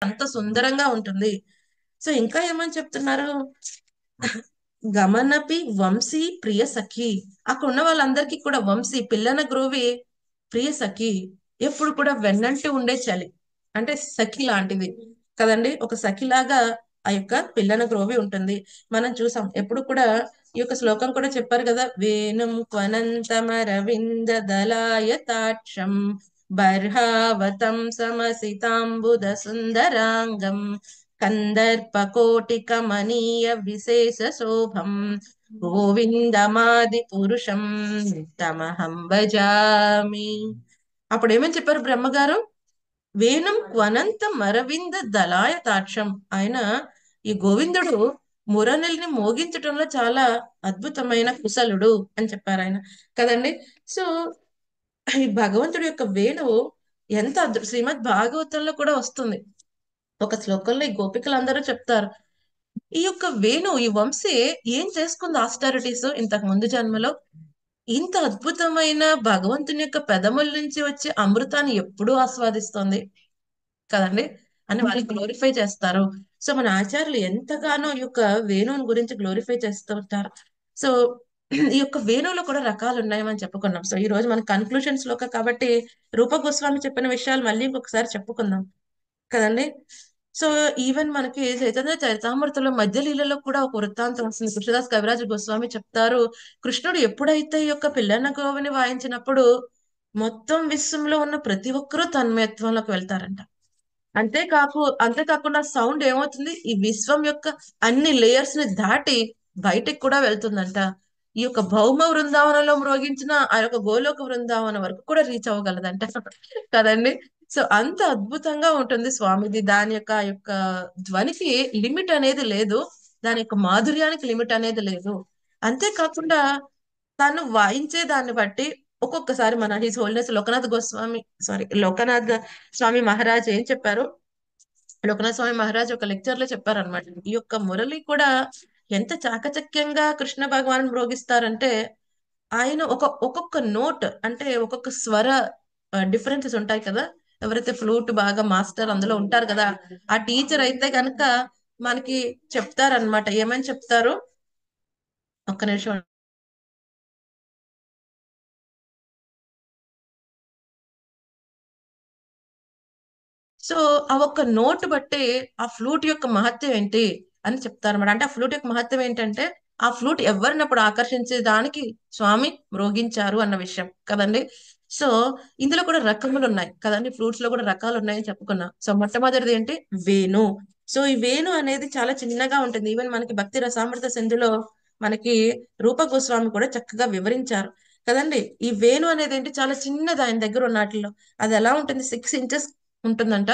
అంత సుందరంగా ఉంటుంది. సో ఇంకా ఏమని చెప్తున్నారు, గమనపి వంశీ ప్రియ సఖి. అక్కడ ఉన్న వాళ్ళందరికీ కూడా వంశీ పిల్లన గ్రోవి ప్రియ సఖి, ఎప్పుడు కూడా వెన్నంటి ఉండే చలి, అంటే సఖి లాంటిది కదండి. ఒక సఖిలాగా ఆ యొక్క పిల్లన గ్రోవి ఉంటుంది. మనం చూసాం ఎప్పుడు కూడా. ఈ యొక్క శ్లోకం కూడా చెప్పారు కదా, వేణుం క్వనంతమరవింద దళాయతాక్షం బర్హావతం సమసితాంబుద సుందరాంగం కందర్పకోటికమనీయ విశేష శోభం గోవిందమాది పురుషం తమహం భజామి. అప్పుడు ఏమని చెప్పారు బ్రహ్మగారు, వేణం క్వనంత మరవింద దళాయతాక్షం. ఆయన ఈ గోవిందుడు మురళిని మోగించటంలో చాలా అద్భుతమైన కుశలుడు అని చెప్పారు ఆయన కదండి. సో ఈ భగవంతుడి యొక్క వేణువు ఎంత శ్రీమద్ భాగవతంలో కూడా వస్తుంది. ఒక శ్లోకంలో ఈ గోపికలందరూ చెప్తారు, ఈ యొక్క వేణు ఈ వంశీ ఏం చేసుకుంది ఆస్టారిటీస్ ఇంతకు ముందు జన్మలో, ఇంత అద్భుతమైన భగవంతుని యొక్క పెదముల నుంచి వచ్చే అమృతాన్ని ఎప్పుడూ ఆస్వాదిస్తోంది కదండి అని వాళ్ళు గ్లోరిఫై చేస్తారు. సో మన ఆచార్యులు ఎంతగానో ఈ యొక్క వేణువుని గురించి గ్లోరిఫై చేస్తూ ఉంటారు. సో ఈ యొక్క వేణువులో కూడా రకాలు ఉన్నాయని చెప్పుకున్నాం. సో ఈ రోజు మన కన్క్లూషన్స్ లోక కాబట్టి రూప గోస్వామి చెప్పిన విషయాలు మళ్ళీ ఇంకొకసారి చెప్పుకుందాం కదండి. సో ఈవెన్ మనకి చైతన్య చరితామృతలో మధ్య లీలలో కూడా ఒక వృత్తాంతం వస్తుంది. కృష్ణదాస్ కవిరాజు గోస్వామి చెప్తారు, కృష్ణుడు ఎప్పుడైతే ఈ యొక్క పిల్లన గోవిని వాయించినప్పుడు మొత్తం విశ్వంలో ఉన్న ప్రతి ఒక్కరూ తన్మయత్వంలోకి వెళ్తారంట. అంతేకాకుండా సౌండ్ ఏమవుతుంది, ఈ విశ్వం యొక్క అన్ని లేయర్స్ ని దాటి బయటికి కూడా వెళ్తుందంట. ఈ యొక్క భౌమ బృందావనంలో మ్రోగించిన ఆ యొక్క గోలోక బృందావనం వరకు కూడా రీచ్ అవ్వగలదంట కదండి. సో అంత అద్భుతంగా ఉంటుంది స్వామిది. దాని యొక్క ఆ యొక్క ధ్వనికి లిమిట్ అనేది లేదు, దాని యొక్క మాధుర్యానికి లిమిట్ అనేది లేదు. అంతేకాకుండా తను వాయించే దాన్ని బట్టి ఒక్కొక్కసారి మన హిస్ హోల్నెస్ లోకనాథ్ గోస్వామి, లోకనాథ్ స్వామి మహారాజ్ ఏం చెప్పారు, లోకనాథ స్వామి మహారాజ్ ఒక లెక్చర్ లో చెప్పారనమాట, ఈ యొక్క మురళి కూడా ఎంత చాకచక్యంగా కృష్ణ భగవాన్ మ్రోగిస్తారంటే, ఆయన ఒక్కొక్క నోట్ అంటే ఒక్కొక్క స్వర డిఫరెన్సెస్ ఉంటాయి కదా. ఎవరైతే ఫ్లూట్ బాగా మాస్టర్ అందులో ఉంటారు కదా, ఆ టీచర్ అయితే కనుక మనకి చెప్తారనమాట. ఏమని చెప్తారు, ఒక్క నిమిషం. సో ఆ ఒక్క నోట్ బట్టి ఆ ఫ్లూట్ యొక్క మహత్యం ఏంటి అని చెప్తారన్నమాట. అంటే ఆ ఫ్లూట్ యొక్క మహత్యం ఏంటంటే, ఆ ఫ్లూట్ ఎవరినప్పుడు ఆకర్షించే దానికి స్వామి మ్రోగించారు అన్న విషయం కదండి. సో ఇందులో కూడా రకములు ఉన్నాయి కదండి, ఫ్లూట్స్ లో కూడా రకాలు ఉన్నాయని చెప్పుకున్నాం. సో మొట్టమొదటిది ఏంటి, వేణు. సో ఈ వేణు అనేది చాలా చిన్నగా ఉంటుంది. ఈవెన్ మనకి భక్తి రసామృత సింధులో మనకి రూప గోస్వామి కూడా చక్కగా వివరించారు కదండి. ఈ వేణు అనేది ఏంటి, చాలా చిన్నది ఆయన దగ్గర ఉన్నట్లో. అది ఎలా ఉంటుంది, 6 ఇంచెస్ ఉంటుందంట.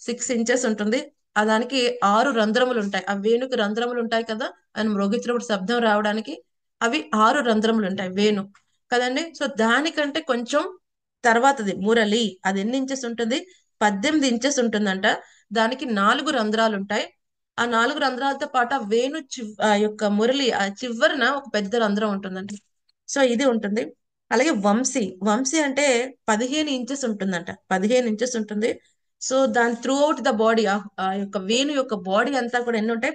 6 ఇంచెస్ ఉంటుంది. ఆ దానికి 6 రంధ్రములు ఉంటాయి. ఆ వేణుకి రంధ్రములు ఉంటాయి కదా, ఆయన మ్రోగించినప్పుడు శబ్దం రావడానికి అవి 6 రంధ్రములు ఉంటాయి వేణు కదండి. సో దానికంటే కొంచెం తర్వాతది మురళి, అది ఎన్ని ఇంచెస్ ఉంటుంది, 18 ఇంచెస్ ఉంటుందంట. దానికి 4 రంధ్రాలు ఉంటాయి. ఆ 4 రంధ్రాలతో పాటు ఆ వేణు ఆ యొక్క మురళి ఆ చివరన ఒక పెద్ద రంధ్రం ఉంటుందంట. సో ఇది ఉంటుంది. అలాగే వంశీ, వంశీ అంటే 15 ఇంచెస్ ఉంటుందంట, 15 ఇంచెస్ ఉంటుంది. సో దాని త్రూ అవుట్ ద బాడీ, ఆ యొక్క వేణు యొక్క బాడీ అంతా కూడా ఎన్ని ఉంటాయి,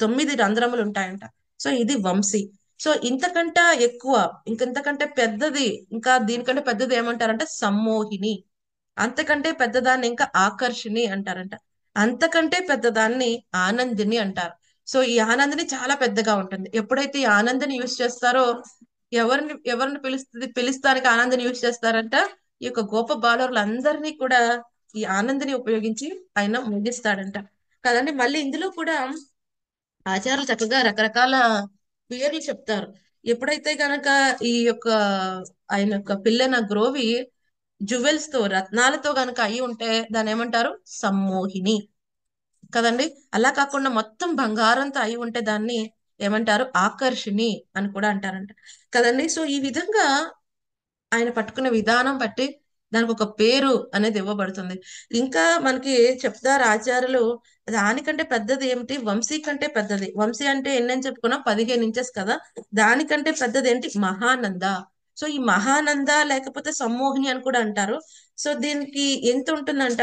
9 రంధ్రములు ఉంటాయంట. సో ఇది వంశీ. సో ఇంతకంటే ఎక్కువ, ఇంకంతకంటే పెద్దది, ఇంకా దీనికంటే పెద్దది ఏమంటారంటే సమ్మోహిని. అంతకంటే పెద్దదాన్ని ఇంకా ఆకర్షిణి అంటారంట. అంతకంటే పెద్దదాన్ని ఆనందిని అంటారు. సో ఈ ఆనందిని చాలా పెద్దగా ఉంటుంది. ఎప్పుడైతే ఈ ఆనందిని యూజ్ చేస్తారో, ఎవరిని పిలుస్తానికి ఆనందిని యూజ్ చేస్తారంట, ఈ యొక్క గోప బాలురులందరినీ కూడా ఈ ఆనందిని ఉపయోగించి ఆయన ముగిస్తాడంట కదండి. మళ్ళీ ఇందులో కూడా ఆచార్యులు చక్కగా రకరకాల పేర్లు చెప్తారు. ఎప్పుడైతే గనక ఈ యొక్క ఆయన యొక్క పిల్లన గ్రోవి జ్యువెల్స్ తో రత్నాలతో గనక అయి ఉంటే దాన్ని ఏమంటారు, సమ్మోహిని కదండి. అలా కాకుండా మొత్తం బంగారంతో అయి ఉంటే దాన్ని ఏమంటారు, ఆకర్షిణి అని కూడా అంటారంట కదండి. సో ఈ విధంగా ఆయన పట్టుకునే విధానం బట్టి దానికి ఒక పేరు అనేది ఇవ్వబడుతుంది. ఇంకా మనకి చెప్తారు ఆచార్యులు, దానికంటే పెద్దది ఏమిటి, వంశీ కంటే పెద్దది. వంశీ అంటే ఎన్నని చెప్పుకున్నా 15 ఇంచెస్ కదా, దానికంటే పెద్దది ఏంటి, మహానంద. సో ఈ మహానంద లేకపోతే సమ్మోహిని అని కూడా అంటారు. సో దీనికి ఎంత ఉంటుందంట,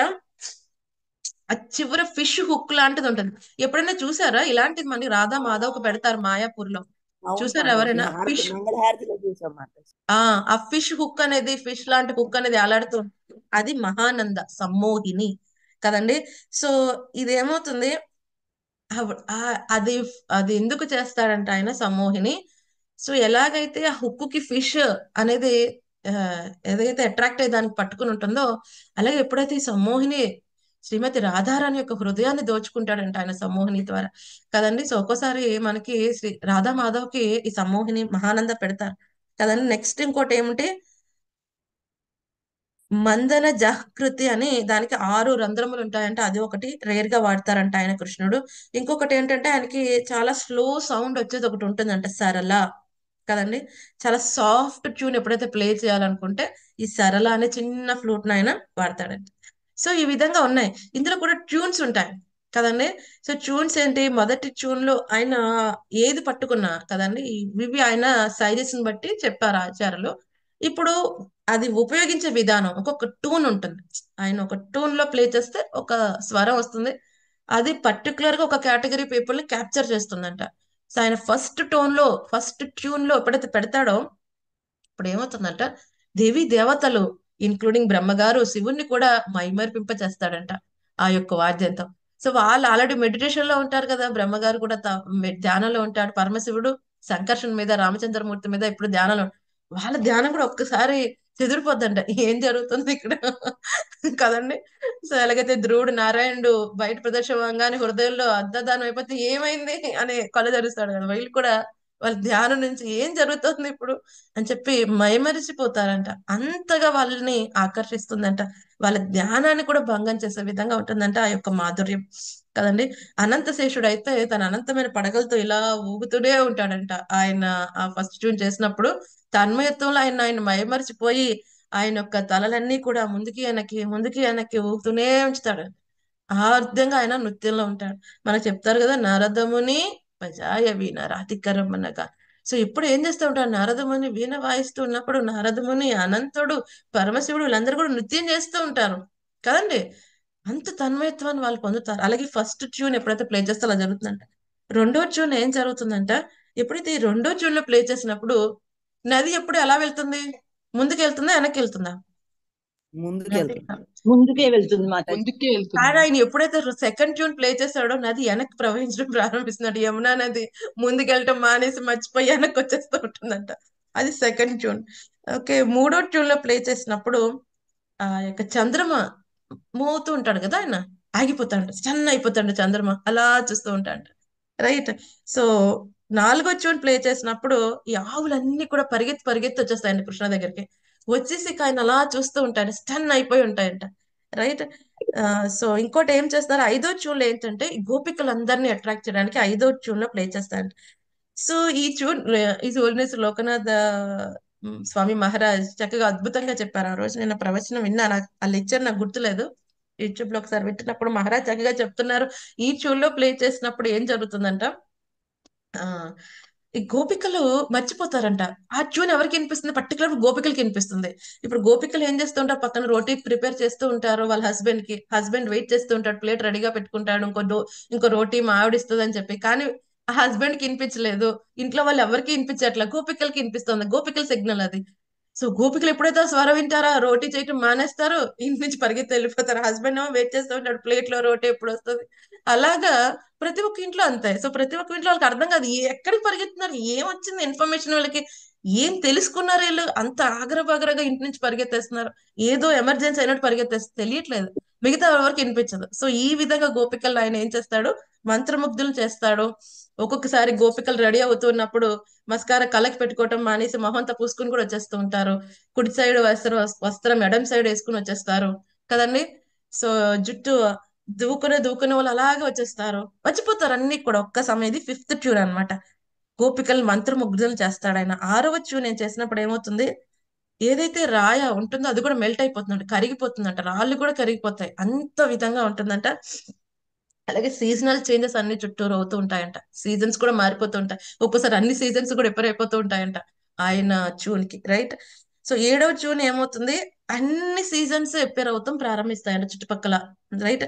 ఆ చివర ఫిష్ హుక్ లాంటిది ఉంటుంది. ఎప్పుడైనా చూసారా ఇలాంటిది? మళ్ళీ రాధా మాధవ్‌కి పెడతారు మాయాపూర్‌లో. అవును చూసారా మాతాజీ, ఎవరైనా? హారతి ఫిష్ మంగళహారతిలో చూసాం మాతాజీ. ఆ ఆ ఫిష్ హుక్ అనేది, ఫిష్ లాంటి హుక్ అనేది వేలాడుతూ ఉంటుంది. అది మహానంద సమ్మోహిని కదండి. సో ఇదేమవుతుంది, అది అది ఎందుకు చేస్తాడంట ఆయన సమ్మోహిని. సో ఎలాగైతే ఆ హుక్కుకి ఫిష్ అనేది ఆ, ఏదైతే అట్రాక్ట్ అయ్యి దానికి పట్టుకుని ఉంటుందో, అలాగే ఎప్పుడైతే ఈ సమ్మోహిని శ్రీమతి రాధారాణి యొక్క హృదయాన్ని దోచుకుంటాడంట ఆయన సమ్మోహిని ద్వారా కదండి. సో ఒక్కోసారి మనకి శ్రీ రాధా మాధవ్కి ఈ సమ్మోహిని మహానంద పెడతారు కదండి. నెక్స్ట్ ఇంకోటి ఏమిటి, మందన జహకృతి అని, దానికి 6 రంధ్రములు ఉంటాయంట. అది ఒకటి రేర్ గా వాడతారంట ఆయన కృష్ణుడు. ఇంకొకటి ఏంటంటే ఆయనకి చాలా స్లో సౌండ్ వచ్చేది ఒకటి ఉంటుందంట, సరళ కదండి. చాలా సాఫ్ట్ ట్యూన్ ఎప్పుడైతే ప్లే చేయాలనుకుంటే ఈ సరళ అనే చిన్న ఫ్లూట్ ఆయన వాడతాడంట. సో ఈ విధంగా ఉన్నాయి. ఇందులో కూడా ట్యూన్స్ ఉంటాయి కదండి. సో ట్యూన్స్ ఏంటి, మొదటి ట్యూన్ లో ఆయన ఏది పట్టుకున్నా కదండి, ఇవి ఆయన సైజెస్ ని బట్టి చెప్పారు ఆచార్యులు. ఇప్పుడు అది ఉపయోగించే విధానం, ఒక్కొక్క టూన్ ఉంటుంది. ఆయన ఒక టూన్ లో ప్లే చేస్తే ఒక స్వరం వస్తుంది. అది పర్టికులర్ గా ఒక కేటగిరీ పీపుల్ ని క్యాప్చర్ చేస్తుందంట. సో ఆయన ఫస్ట్ టోన్ లో, ఫస్ట్ ట్యూన్ లో ఎప్పుడైతే పెడతాడో, ఇప్పుడు ఏమవుతుందంట, దేవి దేవతలు ఇంక్లూడింగ్ బ్రహ్మగారు శివుణ్ణి కూడా మైమరిపింప చేస్తాడంట ఆ యొక్క వాద్యంతో. సో వాళ్ళు ఆల్రెడీ మెడిటేషన్ లో ఉంటారు కదా, బ్రహ్మగారు కూడా ధ్యానంలో ఉంటాడు. పరమశివుడు సంకర్షణ మీద, రామచంద్రమూర్తి మీద ఇప్పుడు ధ్యానంలో, వాళ్ళ ధ్యానం కూడా ఒక్కసారి చెదిరిపోద్దంట, ఏం జరుగుతుంది ఇక్కడ కదండి. సో ఎలాగైతే ధ్రువుడు నారాయణుడు బయట ప్రదర్శవంగానే హృదయంలో అర్ధదానం అయిపోతే ఏమైంది అని కళ్ళు తెరుస్తాడు కదా, వీళ్ళు కూడా వాళ్ళ ధ్యానం నుంచి ఏం జరుగుతుంది ఇప్పుడు అని చెప్పి మైమరిచిపోతారంట. అంతగా వాళ్ళని ఆకర్షిస్తుందంట. వాళ్ళ ధ్యానాన్ని కూడా భంగం చేసే విధంగా ఉంటుందంట ఆ యొక్క మాధుర్యం కదండి. అనంతశేషుడు అయితే తన అనంతమైన పడగలతో ఇలా ఊగుతూనే ఉంటాడంట. ఆయన ఆ ఫస్ట్ ట్యూన్ చేసినప్పుడు తన్మయత్వంలో ఆయన ఆయన మైమరిచిపోయి ఆయన యొక్క తలలన్నీ కూడా ముందుకి వెనక్కి, ముందుకి వెనక్కి ఊగుతూనే ఉంచుతాడు. ఆర్ద్యంగా ఆయన నృత్యంలో ఉంటాడు. మనకు చెప్తారు కదా, నారదముని పజాయ వీణ రాతికరం అనగా. సో ఇప్పుడు ఏం చేస్తూ ఉంటారు, నారదముని వీణ వాయిస్తూ ఉన్నప్పుడు నారదముని, అనంతుడు, పరమశివుడు వీళ్ళందరూ కూడా నృత్యం చేస్తూ ఉంటారు కదండి. అంత తన్మయత్వాన్ని వాళ్ళు పొందుతారు. అలాగే ఫస్ట్ ట్యూన్ ఎప్పుడైతే ప్లే చేస్తే అలా జరుగుతుందంట. రెండో ట్యూన్ ఏం జరుగుతుందంట, ఎప్పుడైతే ఈ రెండో ట్యూన్ లో ప్లే చేసినప్పుడు నది ఎప్పుడు ఎలా వెళ్తుంది, ముందుకు వెళ్తుందా వెనక్కి వెళ్తుందా? నది ముందుకెళ్తుంది. ముందుకే వెళ్తుంది మాతాజీ. ముందుకే వెళ్తుంది. కానీ ఆయన ఎప్పుడైతే సెకండ్ ట్యూన్ ప్లే చేస్తాడో నది వెనక్కి ప్రవహించడం ప్రారంభిస్తున్నాడు. యమునా నది ముందుకెళ్ళటం మానేసి మర్చిపోయి వెనక్కి వచ్చేస్తూ ఉంటుందంట. అది సెకండ్ ట్యూన్. ఓకే, మూడో ట్యూన్ లో ప్లే చేసినప్పుడు ఆ యొక్క చంద్రమ మోగుతూ ఉంటాడు కదా, ఆయన ఆగిపోతాడు, స్టన్ అయిపోతాడు చంద్రమ, అలా చూస్తూ ఉంటాడు, రైట్. సో నాలుగో ట్యూన్ ప్లే చేసినప్పుడు ఈ ఆవులన్నీ కూడా పరిగెత్తి పరిగెత్తి వచ్చేస్తాయండి కృష్ణ దగ్గరికి. వచ్చేసి ఇక ఆయన అలా చూస్తూ ఉంటాడు, స్టన్ అయిపోయి ఉంటాయంట, రైట్. సో ఇంకోటి ఏం చేస్తారు, ఐదో ట్యూన్ లో ఏంటంటే ఈ గోపికలందరినీ అట్రాక్ట్ చేయడానికి ఐదో ట్యూన్ లో ప్లే చేస్తాడు. సో ఈ ట్యూన్ ఈ సూర్యనేశ్వర లోకనాథ స్వామి మహారాజ్ చక్కగా అద్భుతంగా చెప్పారు. ఆ రోజు నేను ప్రవచనం విన్నా, నాకు ఆ లెక్చర్ నాకు గుర్తులేదు. యూట్యూబ్ లో ఒకసారి వింటున్నప్పుడు మహారాజ్ చక్కగా చెప్తున్నారు. ఈ ట్యూన్ లో ప్లే చేసినప్పుడు ఏం జరుగుతుందంట, ఆ ఈ గోపికలు మర్చిపోతారంట. ఆ ట్యూన్ ఎవరికి వినిపిస్తుంది, పర్టికులర్ గోపికలకి వినిపిస్తుంది. ఇప్పుడు గోపికలు ఏం చేస్తూ ఉంటారు, పక్కన రోటీ ప్రిపేర్ చేస్తూ ఉంటారు వాళ్ళ హస్బెండ్ కి. హస్బెండ్ వెయిట్ చేస్తూ ఉంటాడు, ప్లేట్ రెడీగా పెట్టుకుంటాడు, ఇంకో రోటీ మా ఆవిడిస్తుంది అని చెప్పి. కానీ ఆ హస్బెండ్ కి వినిపించలేదు, ఇంట్లో వాళ్ళు ఎవరికి వినిపించట్లేదు, గోపికలకి వినిపిస్తుంది. గోపికల సిగ్నల్ అది. సో గోపికలు ఎప్పుడైతే ఆ స్వరం వింటారా, రోటీ చేయటం మానేస్తారు, ఇంటి నుంచి పరిగెత్తి వెళ్ళిపోతారు. హస్బెండ్ ఏమో వెయిట్ చేస్తూ ఉంటాడు, ప్లేట్ లో రోటీ ఎప్పుడు వస్తుంది. అలాగా ప్రతి ఒక్క ఇంట్లో అంతే. సో ప్రతి ఒక్క ఇంట్లో వాళ్ళకి అర్థం కాదు, ఎక్కడికి పరిగెత్తున్నారు, ఏం వచ్చింది ఇన్ఫర్మేషన్ వీళ్ళకి, ఏం తెలుసుకున్నారు వీళ్ళు, అంత ఆగరబాగరగా ఇంటి నుంచి పరిగెత్తేస్తున్నారు, ఏదో ఎమర్జెన్సీ అయినట్టు పరిగెత్తేస్తారు, తెలియట్లేదు. మిగతా ఎవరికి వినిపించదు. సో ఈ విధంగా గోపికలు ఆయన ఏం చేస్తాడు, మంత్రముగ్ధులు చేస్తాడు. ఒక్కొక్కసారి గోపికలు రెడీ అవుతున్నప్పుడు మస్కారా కళ్ళకి పెట్టుకోవటం మానేసి మొహంతా పూసుకుని కూడా వచ్చేస్తూ ఉంటారు. కుడి సైడ్ వస్త్రం ఎడం సైడ్ వేసుకుని వచ్చేస్తారు కదండి. సో జుట్టు దూకునే వాళ్ళు అలాగే వచ్చేస్తారు, మర్చిపోతారు అన్ని కూడా ఒక్క సమయం. ఇది ఫిఫ్త్ ట్యూన్ అన్నమాట. గోపికలు మంత్రముగ్ధులు చేస్తాడు ఆయన. ఆరవ ట్యూన్ నేను చేసినప్పుడు ఏమవుతుంది, ఏదైతే రాయ ఉంటుందో అది కూడా మెల్ట్ అయిపోతుందంట, కరిగిపోతుందంట, రాళ్ళు కూడా కరిగిపోతాయి, అంత విధంగా ఉంటుందంట. అలాగే సీజనల్ చేంజెస్ అన్ని చుట్టూరు అవుతూ ఉంటాయంట, సీజన్స్ కూడా మారిపోతూ ఉంటాయి. ఒక్కోసారి అన్ని సీజన్స్ కూడా ఎప్పుడైపోతూ ఉంటాయంట ఆయన ట్యూన్ కి, రైట్. సో ఏడవ ట్యూన్ ఏమవుతుంది, అన్ని సీజన్స్ ఎప్పేర్ అవుతాం ప్రారంభిస్తాయంట చుట్టుపక్కల, రైట్.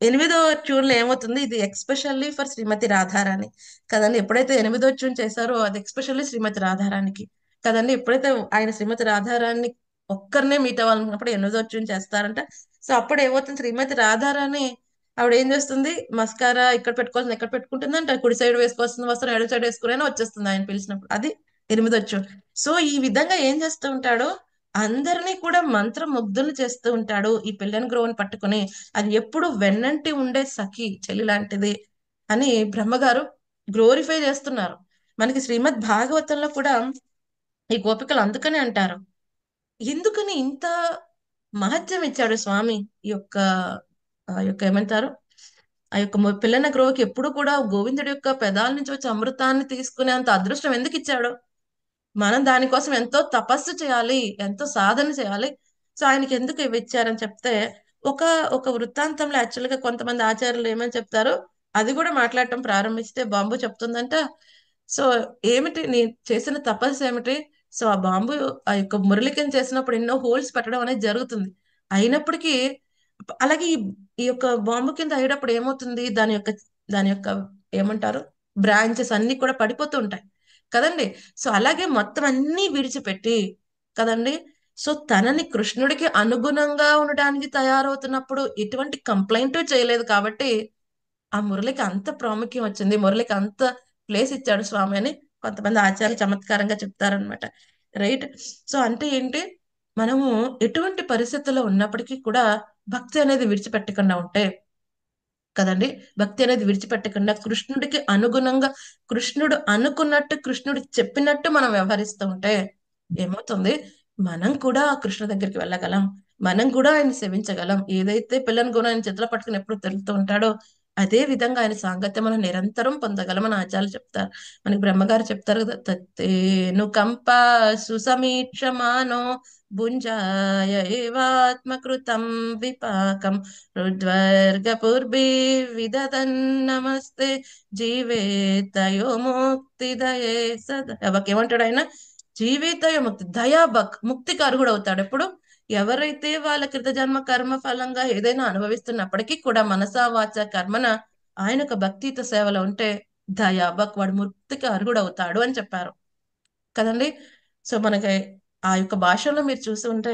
ఎనిమిదో ట్యూన్ లో ఏమవుతుంది, ఇది ఎక్స్పెషల్లీ ఫర్ శ్రీమతి రాధారాణి కదండి. ఎప్పుడైతే ఎనిమిదో ట్యూన్ చేశారో అది ఎక్స్పెషల్లీ శ్రీమతి రాధారాణికి కదండి. ఎప్పుడైతే ఆయన శ్రీమతి రాధారాణి ఒక్కరినే మీట్ అవ్వాలనుకున్నప్పుడు ఎనిమిదో ట్యూన్ చేస్తారంట. సో అప్పుడు ఏమవుతుంది, శ్రీమతి రాధారాణి ఆవిడ ఏం చేస్తుంది, మస్కారా ఇక్కడ పెట్టుకోవాల్సింది ఎక్కడ పెట్టుకుంటుందంటే కుడి సైడ్ వేసుకోవాల్సిన వస్త్రం ఎడమ సైడ్ వేసుకునే వచ్చేస్తుంది ఆయన పిలిచినప్పుడు. అది ఎనిమిదో ట్యూన్. సో ఈ విధంగా ఏం చేస్తూ ఉంటాడో అందరినీ కూడా మంత్రముగ్ధులు చేస్తూ ఉంటాడు ఈ పిల్లని గ్రోవని పట్టుకుని. అది ఎప్పుడు వెన్నంటి ఉండే సఖి చెల్లి లాంటిది అని బ్రహ్మగారు గ్లోరిఫై చేస్తున్నారు. మనకి శ్రీమద్ భాగవతంలో కూడా ఈ గోపికలు అందుకనే అంటారు, ఎందుకని ఇంత మహత్యం ఇచ్చాడు స్వామి ఈ యొక్క ఏమంటారు, ఆ యొక్క పిల్లన గ్రోవికి ఎప్పుడు కూడా గోవిందుడి యొక్క పెదాల నుంచి వచ్చే అమృతాన్ని తీసుకునే అంత అదృష్టం ఎందుకు ఇచ్చాడు. మనం దానికోసం ఎంతో తపస్సు చేయాలి, ఎంతో సాధన చేయాలి. సో ఆయనకి ఎందుకు ఇవి ఇచ్చారని చెప్తే, ఒక ఒక వృత్తాంతంలో యాక్చువల్ గా కొంతమంది ఆచార్యులు ఏమని చెప్తారు, అది కూడా మాట్లాడటం ప్రారంభిస్తే బాంబు చెప్తుందంట. సో ఏమిటి నీ చేసిన తపస్సు ఏమిటి. సో ఆ బాంబు ఆ యొక్క మురళికని చేసినప్పుడు ఎన్నో హోల్స్ పెట్టడం అనేది జరుగుతుంది. అయినప్పటికీ అలాగే ఈ యొక్క బాంబు కింద అయ్యేటప్పుడు ఏమవుతుంది, దాని యొక్క ఏమంటారు బ్రాంచెస్ అన్ని కూడా పడిపోతూ ఉంటాయి కదండి. సో అలాగే మొత్తం అన్ని విడిచిపెట్టి కదండి, సో తనని కృష్ణుడికి అనుగుణంగా ఉండడానికి తయారవుతున్నప్పుడు ఎటువంటి కంప్లైంట్ చేయలేదు కాబట్టి ఆ మురళికి అంత ప్రాముఖ్యం వచ్చింది, మురళికి అంత ప్లేస్ ఇచ్చాడు స్వామి అని కొంతమంది ఆచార్యులు చమత్కారంగా చెప్తారనమాట. రైట్. సో అంటే ఏంటి, మనము ఎటువంటి పరిస్థితుల్లో ఉన్నప్పటికీ కూడా భక్తి అనేది విడిచిపెట్టకుండా ఉంటే కదండి, భక్తి అనేది విడిచిపెట్టకుండా కృష్ణుడికి అనుగుణంగా కృష్ణుడు అనుకున్నట్టు కృష్ణుడు చెప్పినట్టు మనం వ్యవహరిస్తూ ఉంటే ఏమవుతుంది, మనం కూడా ఆ కృష్ణ దగ్గరికి వెళ్ళగలం, మనం కూడా ఆయన సేవించగలం. ఏదైతే పిల్లని కూడా ఆయన చేతిలో పట్టుకుని ఎప్పుడు తిరుగుతూ ఉంటాడో అదే విధంగా ఆయన సాంగత్యం మనం నిరంతరం పొందగలం అని ఆచార్యులు చెప్తారు. మనకి బ్రహ్మగారు చెప్తారు కదా, తత్తేను కంప సుసమీక్షమానో భుంజాయ ఏవాత్మకృతం విపాకం రుద్వర్గపూర్భి విదదన్నమస్తే జీవేతయో ముక్తిదయే సదయ. ఏమంటాడు ఆయన, జీవితయో ముక్తి దయాబక్ ముక్తికి అర్హుడు అవుతాడు ఎప్పుడు, ఎవరైతే వాళ్ళ కృతజన్మ కర్మ ఫలంగా ఏదైనా అనుభవిస్తున్నప్పటికీ కూడా మనసా వాచ కర్మన ఆయన ఒక భక్తియుత సేవలో ఉంటే దయాబక్ వాడు ముక్తికి అర్హుడు అవుతాడు అని చెప్పారు కదండి. సో మనకి ఆ యొక్క భాషలో మీరు చూసి ఉంటే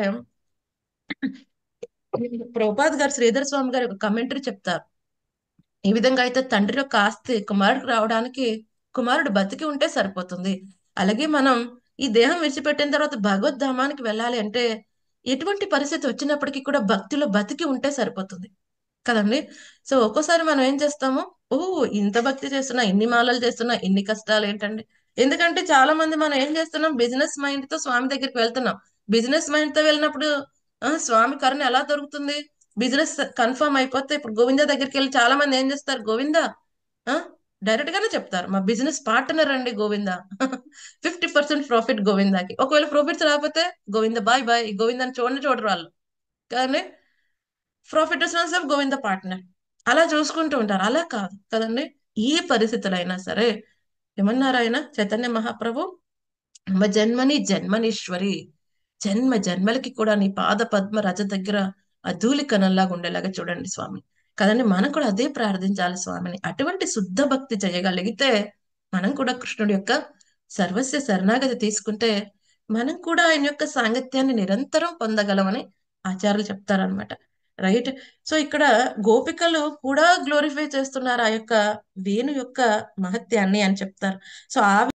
ప్రభుపాద్ గారు శ్రీధర్ స్వామి గారు ఒక కమెంటరీ చెప్తారు, ఈ విధంగా అయితే తండ్రి యొక్క ఆస్తి కుమారుడికి రావడానికి కుమారుడు బతికి ఉంటే సరిపోతుంది. అలాగే మనం ఈ దేహం విడిచిపెట్టిన తర్వాత భగవద్ధామానికి వెళ్ళాలి అంటే ఎటువంటి పరిస్థితి వచ్చినప్పటికీ కూడా భక్తిలో బతికి ఉంటే సరిపోతుంది కదండి. సో ఒక్కోసారి మనం ఏం చేస్తాము, ఓ ఇంత భక్తి చేస్తున్నా, ఇన్ని మాలలు చేస్తున్నా, ఇన్ని కష్టాలు ఏంటండి. ఎందుకంటే చాలా మంది మనం ఏం చేస్తున్నాం, బిజినెస్ మైండ్ తో స్వామి దగ్గరికి వెళ్తున్నాం. బిజినెస్ మైండ్ తో వెళ్ళినప్పుడు స్వామి కరుణ ఎలా దొరుకుతుంది. బిజినెస్ కన్ఫర్మ్ అయిపోతే ఇప్పుడు గోవింద దగ్గరికి వెళ్ళి చాలా మంది ఏం చేస్తారు, గోవింద ఆ డైరెక్ట్ గానే చెప్తారు, మా బిజినెస్ పార్ట్నర్ అండి గోవింద 50% ప్రాఫిట్ గోవిందాకి. ఒకవేళ ప్రాఫిట్స్ రాకపోతే గోవింద బాయ్ బాయ్, గోవిందని చూడరు వాళ్ళు. కానీ ప్రాఫిట్ వచ్చిన గోవింద పార్ట్నర్ అలా చూసుకుంటూ ఉంటారు. అలా కాదు కదండి. ఈ పరిస్థితులైనా సరే ఏమన్నారు ఆయన చైతన్య మహాప్రభు, జన్మని జన్మనీశ్వరి, జన్మ జన్మలకి కూడా నీ పాద పద్మ రజ దగ్గర ఆ ధూళి కణంలాగా ఉండేలాగా చూడండి స్వామి కదండి. మనం కూడా అదే ప్రార్థించాలి స్వామిని. అటువంటి శుద్ధ భక్తి చేయగలిగితే మనం కూడా కృష్ణుడి యొక్క సర్వస్వ శరణాగతి తీసుకుంటే మనం కూడా ఆయన యొక్క సాంగత్యాన్ని నిరంతరం పొందగలమని ఆచార్యులు చెప్తారనమాట. రైట్. సో ఇక్కడ గోపికలు కూడా గ్లోరిఫై చేస్తున్నారు ఆ యొక్క వేణు యొక్క మహత్యాన్ని అని చెప్తారు. సో ఆ